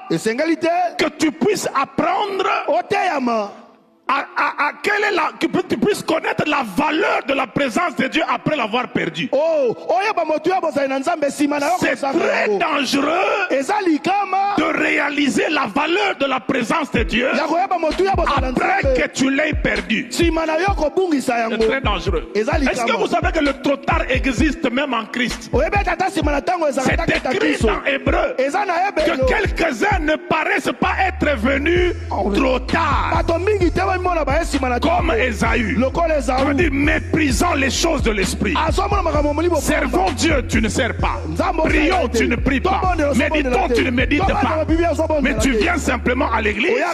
que tu puisses apprendre que tu puisses connaître la valeur de la présence de Dieu après l'avoir perdu. C'est très dangereux de réaliser la valeur de la présence de Dieu après que tu l'aies perdu. C'est très dangereux. Est-ce que vous savez que le trop tard existe même en Christ? C'est écrit dans Hébreu que quelques-uns ne paraissent pas être venus trop tard. Comme Ésaü, on dit méprisant les choses de l'esprit. Servons Dieu, tu ne sers pas. Prions, tu ne pries pas. Méditons, tu ne médites pas. Mais tu viens simplement à l'église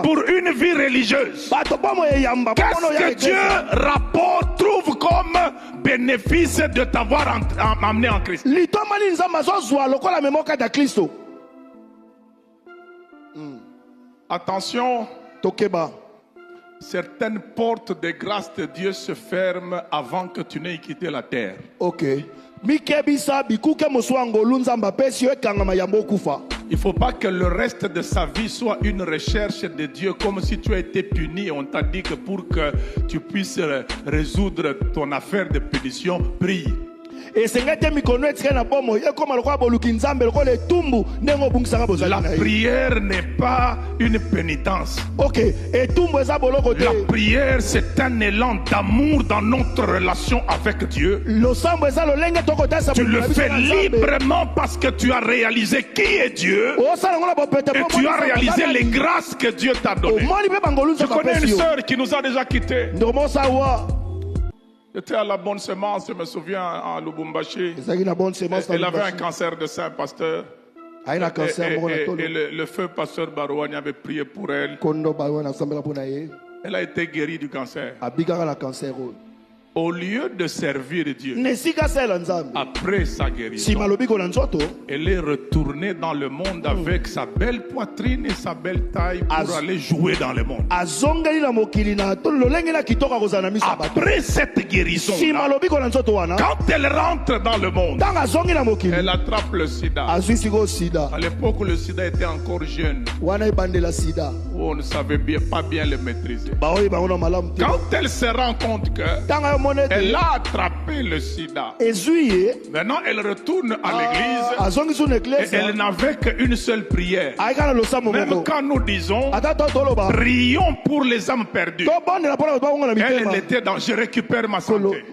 pour une vie religieuse. Qu'est-ce que Dieu trouve comme bénéfice de t'avoir amené en Christ? Attention. Certaines portes de grâce de Dieu se ferment avant que tu n'aies quitté la terre. Ok. Il ne faut pas que le reste de sa vie soit une recherche de Dieu, comme si tu as été puni et on t'a dit que pour que tu puisses résoudre ton affaire de punition, prie. La prière n'est pas une pénitence. La prière, c'est un élan d'amour dans notre relation avec Dieu. Tu le fais librement parce que tu as réalisé qui est Dieu et tu as réalisé les grâces que Dieu t'a données. Je connais une sœur qui nous a déjà quittés. J'étais à la bonne semence, je me souviens, à Lubumbashi. Elle avait un cancer de sein, pasteur. Et le feu pasteur Barouani avait prié pour elle. Elle a été guérie du cancer. Au lieu de servir Dieu, après sa guérison, elle est retournée dans le monde avec sa belle poitrine et sa belle taille pour aller jouer dans le monde. Après cette guérison, quand elle rentre dans le monde, elle attrape le sida. À l'époque où le sida était encore jeune, on ne savait pas bien le maîtriser. Quand elle se rend compte que elle a attrapé le sida, maintenant elle retourne à l'église et elle n'avait qu'une seule prière. Même quand nous disons prions pour les âmes perdues, elle était dans je récupère ma santé.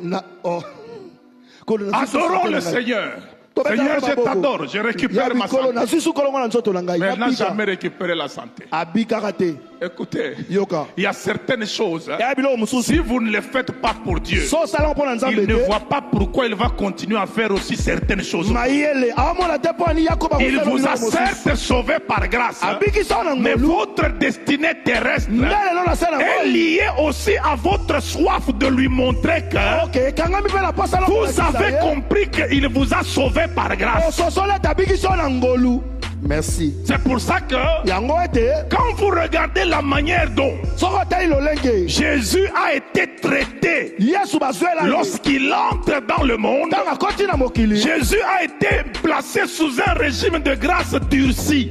Adorons le Seigneur. Seigneur, je t'adore, je récupère ma santé. Mais elle n'a jamais récupéré la santé. Écoutez, il y a certaines choses, si vous ne les faites pas pour Dieu, il ne voit pas pourquoi il va continuer à faire aussi certaines choses. Il vous a certes sauvé par grâce, mais votre destinée terrestre est liée aussi à votre soif de lui montrer que vous avez compris qu'il vous a sauvé par grâce. Merci. C'est pour ça que quand vous regardez la manière dont Jésus a été traité lorsqu'il entre dans le monde, Jésus a été placé sous un régime de grâce durci.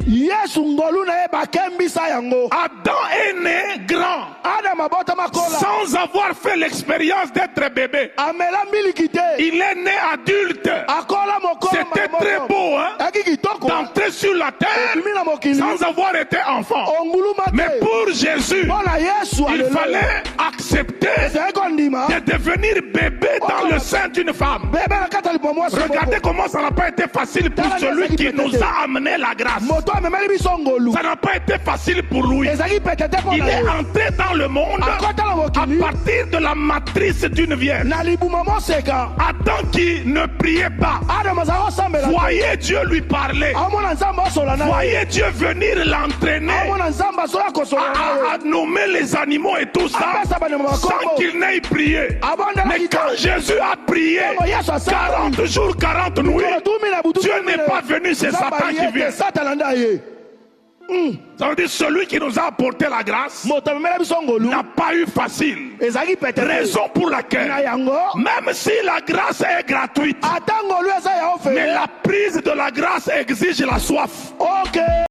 Adam est né grand sans avoir fait l'expérience d'être bébé. Il est né adulte. C'était très beau, hein, d'entrer sur la terre sans avoir été enfant. Mais pour Jésus, il fallait accepter de devenir bébé dans le sein d'une femme. Regardez comment ça n'a pas été facile pour celui qui nous a amené la grâce. Ça n'a pas été facile pour lui. Il est entré dans le monde à partir de la matrice d'une vierge. Adam qui ne priait pas, voyez Dieu lui parler, voyez Dieu venir l'entraîner à nommer les animaux et tout ça sans qu'il n'ait prié. Mais quand Jésus a prié 40 jours, 40 nuits, Dieu n'est pas venu, c'est Satan qui vient. Ça veut dire celui qui nous a apporté la grâce n'a pas eu facile. Raison pour laquelle, même si la grâce est gratuite, mais la prise de la grâce exige la soif.